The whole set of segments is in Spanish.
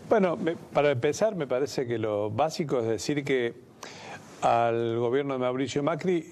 Bueno, para empezar, me parece que lo básico es decir que al gobierno de Mauricio Macri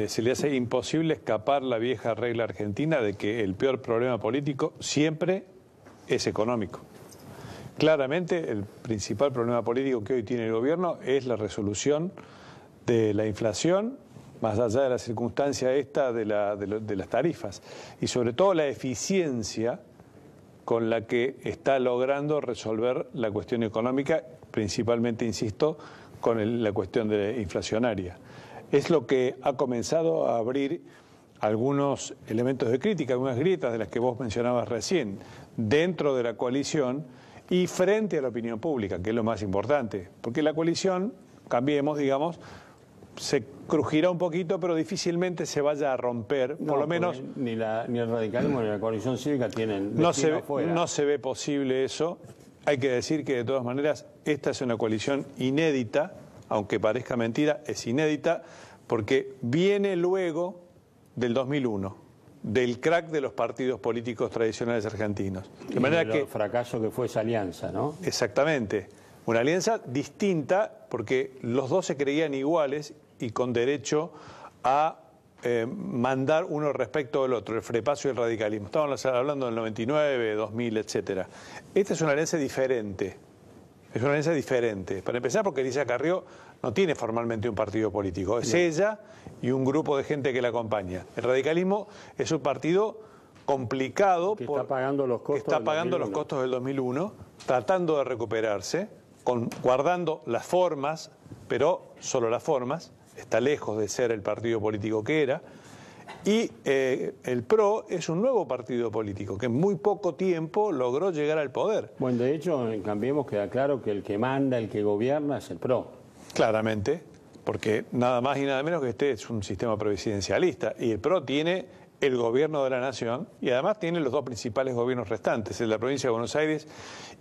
se le hace imposible escapar la vieja regla argentina de que el peor problema político siempre es económico. Claramente, el principal problema político que hoy tiene el gobierno es la resolución de la inflación, más allá de la circunstancia esta de las tarifas, y sobre todo la eficiencia con la que está logrando resolver la cuestión económica, principalmente, insisto, con la cuestión inflacionaria. Es lo que ha comenzado a abrir algunos elementos de crítica, algunas grietas de las que vos mencionabas recién, dentro de la coalición y frente a la opinión pública, que es lo más importante, porque la coalición, cambiemos, digamos, se crujirá un poquito, pero difícilmente se vaya a romper, por lo menos... Ni el radicalismo ni la coalición cívica tienen no se ve posible eso. Hay que decir que de todas maneras esta es una coalición inédita, aunque parezca mentira, es inédita, porque viene luego del 2001, del crack de los partidos políticos tradicionales argentinos. De manera que el fracaso que fue esa alianza, ¿no? Exactamente. Una alianza distinta porque los dos se creían iguales y con derecho a mandar uno respecto del otro, el frepaso y el radicalismo. Estamos hablando del 99, 2000, etcétera. Esta es una alianza diferente. Es una alianza diferente. Para empezar, porque Elisa Carrió no tiene formalmente un partido político. Es ella y un grupo de gente que la acompaña. El radicalismo es un partido complicado que está pagando los costos del 2001, tratando de recuperarse, guardando las formas, pero solo las formas. Está lejos de ser el partido político que era, y el PRO es un nuevo partido político que en muy poco tiempo logró llegar al poder. Bueno, de hecho, en Cambiemos queda claro que el que manda, el que gobierna es el PRO. Claramente, porque nada más y nada menos que este es un sistema presidencialista, y el PRO tiene el gobierno de la nación, y además tiene los dos principales gobiernos restantes, el de la provincia de Buenos Aires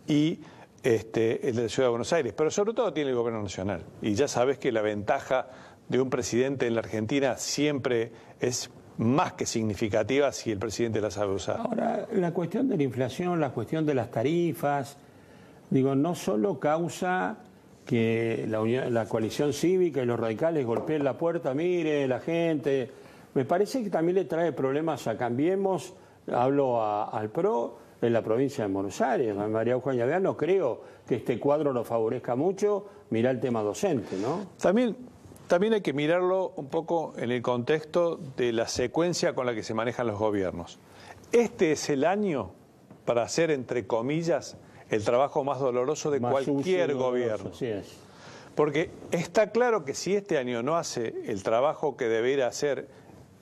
y el de la ciudad de Buenos Aires, pero sobre todo tiene el gobierno nacional. Y ya sabes que la ventaja de un presidente en la Argentina siempre es más que significativa si el presidente la sabe usar. Ahora, la cuestión de la inflación, la cuestión de las tarifas, digo, no solo causa que la coalición cívica y los radicales golpeen la puerta, mire, la gente, me parece que también le trae problemas a Cambiemos, hablo al PRO, en la provincia de Buenos Aires. A María Eugenia Vidal no creo que este cuadro lo favorezca mucho, mirá el tema docente, ¿no? También hay que mirarlo un poco en el contexto de la secuencia con la que se manejan los gobiernos. Este es el año para hacer, entre comillas, el trabajo más doloroso de cualquier gobierno. Así es. Porque está claro que si este año no hace el trabajo que debería hacer,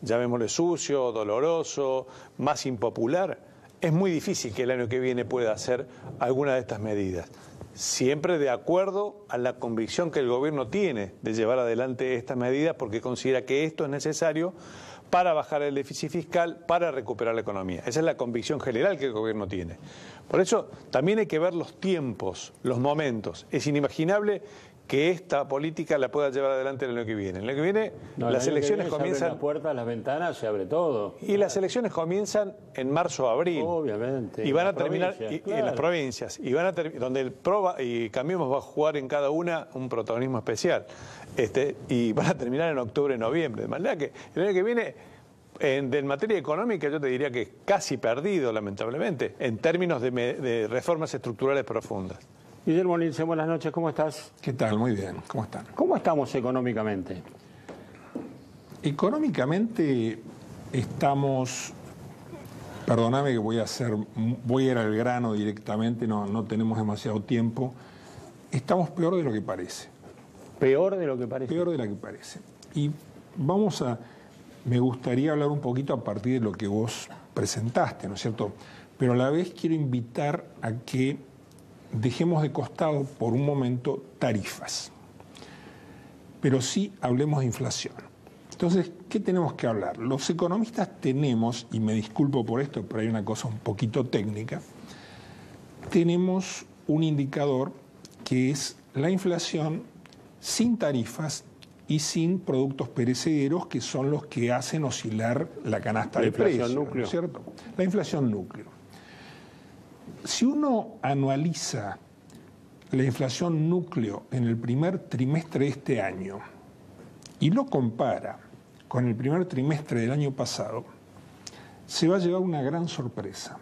llamémosle sucio, doloroso, más impopular, es muy difícil que el año que viene pueda hacer alguna de estas medidas. Siempre de acuerdo a la convicción que el gobierno tiene de llevar adelante estas medidas porque considera que esto es necesario para bajar el déficit fiscal, para recuperar la economía. Esa es la convicción general que el gobierno tiene. Por eso también hay que ver los tiempos, los momentos. Es inimaginable que esta política la pueda llevar adelante el año que viene. El año que viene las elecciones comienzan... Se abren las puertas, las ventanas, se abre todo. Y las elecciones comienzan en marzo o abril. Obviamente. Y van a terminar claro, en las provincias. Y van a donde el PRO y Cambiemos va a jugar en cada una un protagonismo especial. Y van a terminar en octubre, noviembre. De manera que el año que viene, en materia económica, yo te diría que casi perdido, lamentablemente, en términos de reformas estructurales profundas. Guillermo Lince, buenas noches, ¿cómo estás? ¿Qué tal? Muy bien, ¿cómo están? ¿Cómo estamos económicamente? Económicamente estamos, perdóname que voy a ir al grano directamente, no tenemos demasiado tiempo, estamos peor de lo que parece. ¿Peor de lo que parece? Peor de lo que parece. Y me gustaría hablar un poquito a partir de lo que vos presentaste, ¿no es cierto? Pero a la vez quiero invitar a que dejemos de costado por un momento tarifas, pero sí hablemos de inflación. Entonces, ¿qué tenemos que hablar? Los economistas tenemos, y me disculpo por esto, pero hay una cosa un poquito técnica, tenemos un indicador que es la inflación sin tarifas y sin productos perecederos, que son los que hacen oscilar la canasta de precios, ¿no es cierto? La inflación núcleo. Si uno anualiza la inflación núcleo en el primer trimestre de este año y lo compara con el primer trimestre del año pasado, se va a llevar una gran sorpresa.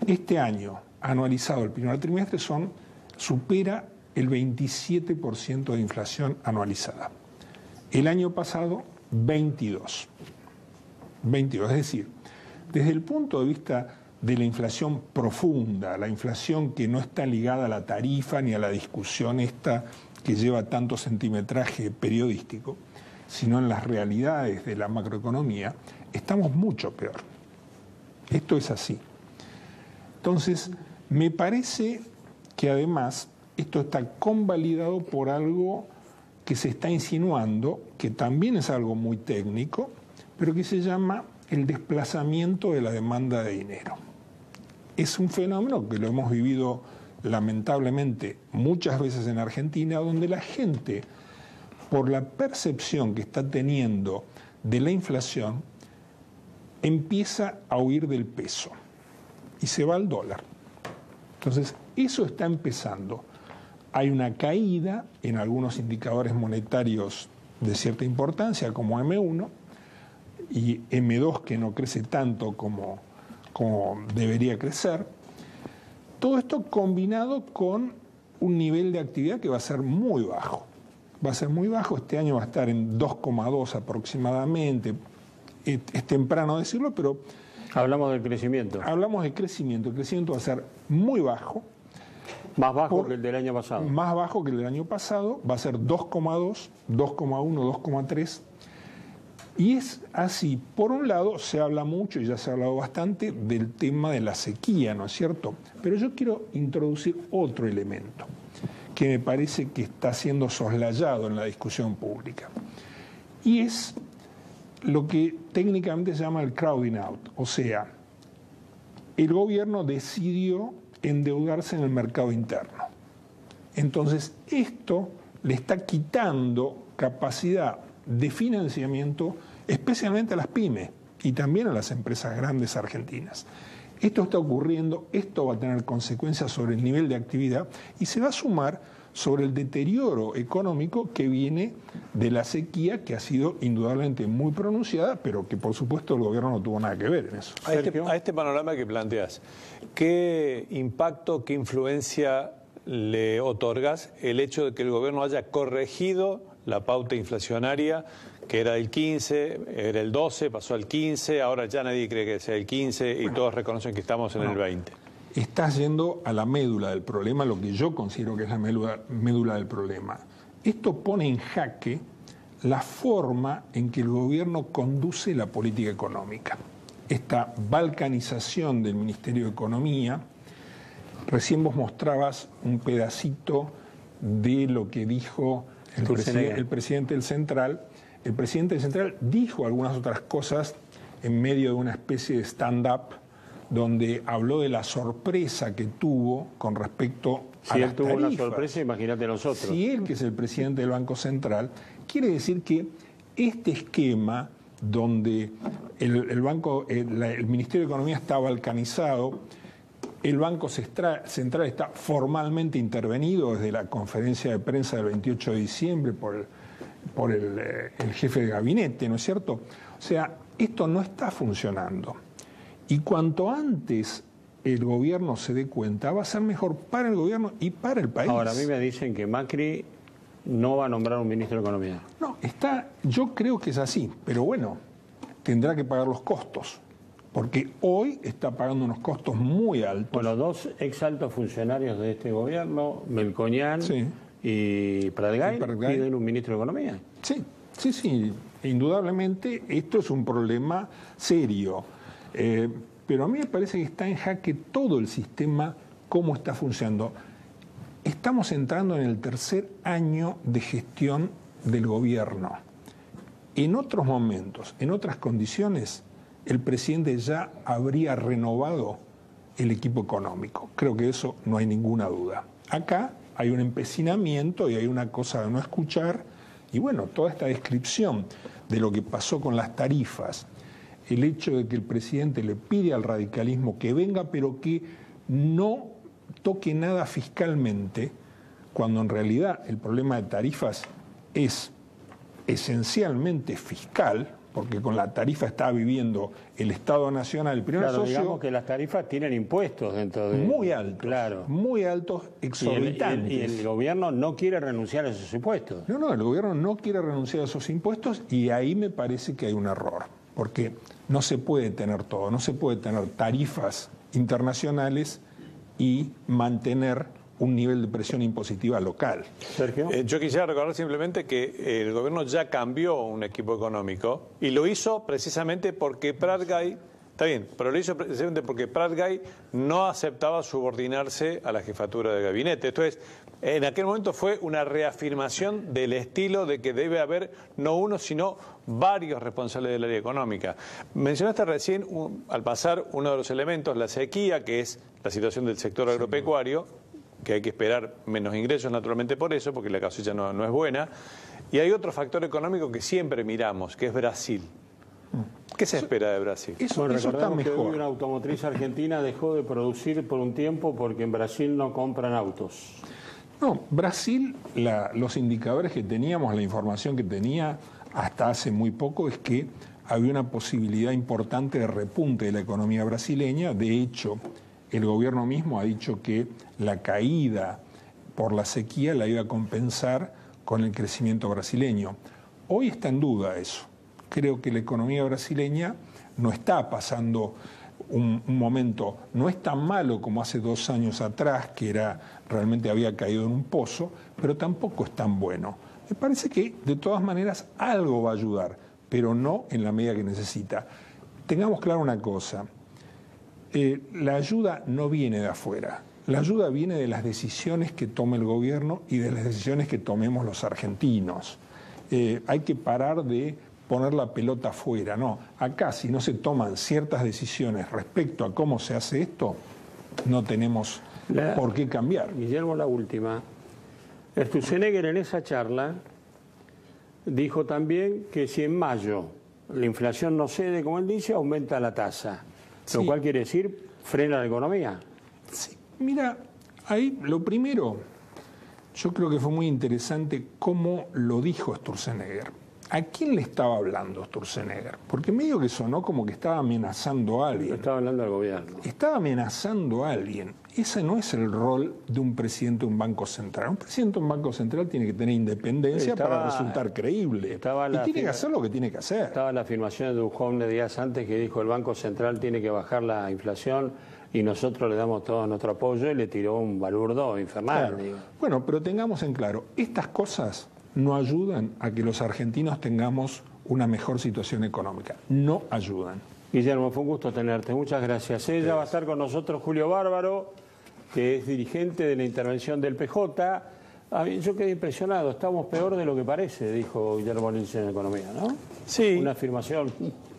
Este año, anualizado el primer trimestre, supera el 27% de inflación anualizada. El año pasado, 22. Es decir, desde el punto de vista de la inflación profunda, la inflación que no está ligada a la tarifa ni a la discusión esta que lleva tanto centimetraje periodístico, sino en las realidades de la macroeconomía, estamos mucho peor. Esto es así. Entonces, me parece que además esto está convalidado por algo que se está insinuando, que también es algo muy técnico, pero que se llama el desplazamiento de la demanda de dinero. Es un fenómeno que lo hemos vivido lamentablemente muchas veces en Argentina, donde la gente, por la percepción que está teniendo de la inflación, empieza a huir del peso y se va al dólar. Entonces, eso está empezando. Hay una caída en algunos indicadores monetarios de cierta importancia, como M1, y M2, que no crece tanto como debería crecer. Todo esto combinado con un nivel de actividad que va a ser muy bajo. Va a ser muy bajo, este año va a estar en 2,2 aproximadamente. Es temprano decirlo, pero... Hablamos del crecimiento. Hablamos de crecimiento. El crecimiento va a ser muy bajo. Más bajo que el del año pasado. Más bajo que el del año pasado. Va a ser 2,2, 2,1, 2,3. Y es así. Por un lado, se habla mucho, y ya se ha hablado bastante, del tema de la sequía, ¿no es cierto? Pero yo quiero introducir otro elemento que me parece que está siendo soslayado en la discusión pública. Y es lo que técnicamente se llama el crowding out. O sea, el gobierno decidió endeudarse en el mercado interno. Entonces, esto le está quitando capacidad de financiamiento, especialmente a las pymes y también a las empresas grandes argentinas. Esto está ocurriendo, esto va a tener consecuencias sobre el nivel de actividad y se va a sumar sobre el deterioro económico que viene de la sequía, que ha sido indudablemente muy pronunciada, pero que por supuesto el gobierno no tuvo nada que ver en eso. A este panorama que planteas, ¿qué impacto, qué influencia le otorgas el hecho de que el gobierno haya corregido la pauta inflacionaria, que era el 15, era el 12, pasó al 15, ahora ya nadie cree que sea el 15 y todos reconocen que estamos en el 20? Estás yendo a la médula del problema, lo que yo considero que es la médula del problema. Esto pone en jaque la forma en que el gobierno conduce la política económica. Esta balcanización del Ministerio de Economía, recién vos mostrabas un pedacito de lo que dijo el presidente del Central. El presidente del Central dijo algunas otras cosas en medio de una especie de stand-up donde habló de la sorpresa que tuvo con respecto a las tarifas. Si él tuvo una sorpresa, imagínate nosotros. Si él, que es el presidente del Banco Central, quiere decir que este esquema donde el Ministerio de Economía está balcanizado, el Banco Central está formalmente intervenido desde la conferencia de prensa del 28 de diciembre por el jefe de gabinete, ¿no es cierto? O sea, esto no está funcionando. Y cuanto antes el gobierno se dé cuenta, va a ser mejor para el gobierno y para el país. Ahora, a mí me dicen que Macri no va a nombrar un ministro de Economía. No, yo creo que es así, pero bueno, tendrá que pagar los costos, porque hoy está pagando unos costos muy altos. Bueno, dos exaltos funcionarios de este gobierno, Melconian y Pratgay, piden un ministro de Economía. Sí, indudablemente esto es un problema serio. Pero a mí me parece que está en jaque todo el sistema, cómo está funcionando. Estamos entrando en el tercer año de gestión del gobierno. En otros momentos, en otras condiciones, el presidente ya habría renovado el equipo económico. Creo que eso no hay ninguna duda. Acá hay un empecinamiento y hay una cosa de no escuchar. Y bueno, toda esta descripción de lo que pasó con las tarifas, el hecho de que el presidente le pide al radicalismo que venga, pero que no toque nada fiscalmente, cuando en realidad el problema de tarifas es esencialmente fiscal, porque con la tarifa está viviendo el Estado Nacional, el primer claro, socio... digamos que las tarifas tienen impuestos dentro de... Muy altos, claro. Muy altos, exorbitantes. Y el gobierno no quiere renunciar a esos impuestos. No, el gobierno no quiere renunciar a esos impuestos y ahí me parece que hay un error, porque no se puede tener todo, no se puede tener tarifas internacionales y mantener un nivel de presión impositiva local. Sergio. Yo quisiera recordar simplemente que el gobierno ya cambió un equipo económico y lo hizo precisamente porque Prat-Gay, está bien, pero lo hizo precisamente porque Prat-Gay no aceptaba subordinarse a la jefatura de gabinete. Entonces, en aquel momento fue una reafirmación del estilo de que debe haber no uno, sino varios responsables del área económica. Mencionaste recién, al pasar, uno de los elementos, la sequía, que es la situación del sector agropecuario, que hay que esperar menos ingresos naturalmente por eso, porque la cosecha no es buena. Y hay otro factor económico que siempre miramos, que es Brasil. ¿Qué se espera de Brasil? Eso está mejor. Que hoy una automotriz argentina dejó de producir por un tiempo porque en Brasil no compran autos. No, Brasil, los indicadores que teníamos, la información que tenía hasta hace muy poco es que había una posibilidad importante de repunte de la economía brasileña. De hecho, el gobierno mismo ha dicho que la caída por la sequía la iba a compensar con el crecimiento brasileño. Hoy está en duda eso. Creo que la economía brasileña no está pasando un momento, no es tan malo como hace 2 años atrás, que realmente había caído en un pozo, pero tampoco es tan bueno. Me parece que de todas maneras algo va a ayudar, pero no en la medida que necesita. Tengamos claro una cosa. La ayuda no viene de afuera, la ayuda viene de las decisiones que tome el gobierno y de las decisiones que tomemos los argentinos. Hay que parar de poner la pelota afuera, no. Acá, si no se toman ciertas decisiones respecto a cómo se hace esto, no tenemos por qué cambiar. Guillermo, la última. Sturzenegger en esa charla dijo también que si en mayo la inflación no cede, como él dice, aumenta la tasa. Lo cual quiere decir, frena la economía. Sí, mira, ahí lo primero, yo creo que fue muy interesante cómo lo dijo Sturzenegger. ¿A quién le estaba hablando Sturzenegger? Porque medio que sonó como que estaba amenazando a alguien. Estaba hablando al gobierno. Estaba amenazando a alguien. Ese no es el rol de un presidente de un banco central. Un presidente de un banco central tiene que tener independencia para resultar creíble. Y tiene que hacer lo que tiene que hacer. Estaba la afirmación de Duhovne días antes que dijo el Banco Central tiene que bajar la inflación y nosotros le damos todo nuestro apoyo, y le tiró un balurdo infernal. Claro. Bueno, pero tengamos en claro, estas cosas no ayudan a que los argentinos tengamos una mejor situación económica. No ayudan. Guillermo, fue un gusto tenerte. Muchas gracias. Ella va a estar con nosotros Julio Bárbaro, que es dirigente de la intervención del PJ. Yo quedé impresionado. Estamos peor de lo que parece, dijo Guillermo Lynch en Economía, ¿no? Sí. Una afirmación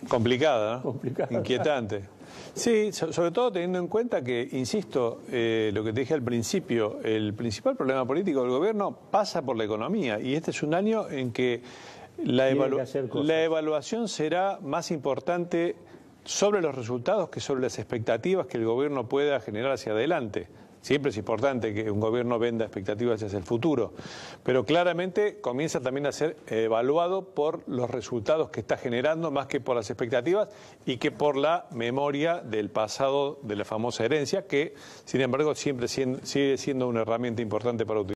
complicada, ¿no? Complicada. Inquietante. Sí, sobre todo teniendo en cuenta que, insisto, lo que te dije al principio, el principal problema político del gobierno pasa por la economía, y este es un año en que la evaluación será más importante sobre los resultados que sobre las expectativas que el gobierno pueda generar hacia adelante. Siempre es importante que un gobierno venda expectativas hacia el futuro, pero claramente comienza también a ser evaluado por los resultados que está generando más que por las expectativas y que por la memoria del pasado de la famosa herencia, que sin embargo siempre sigue siendo una herramienta importante para utilizar.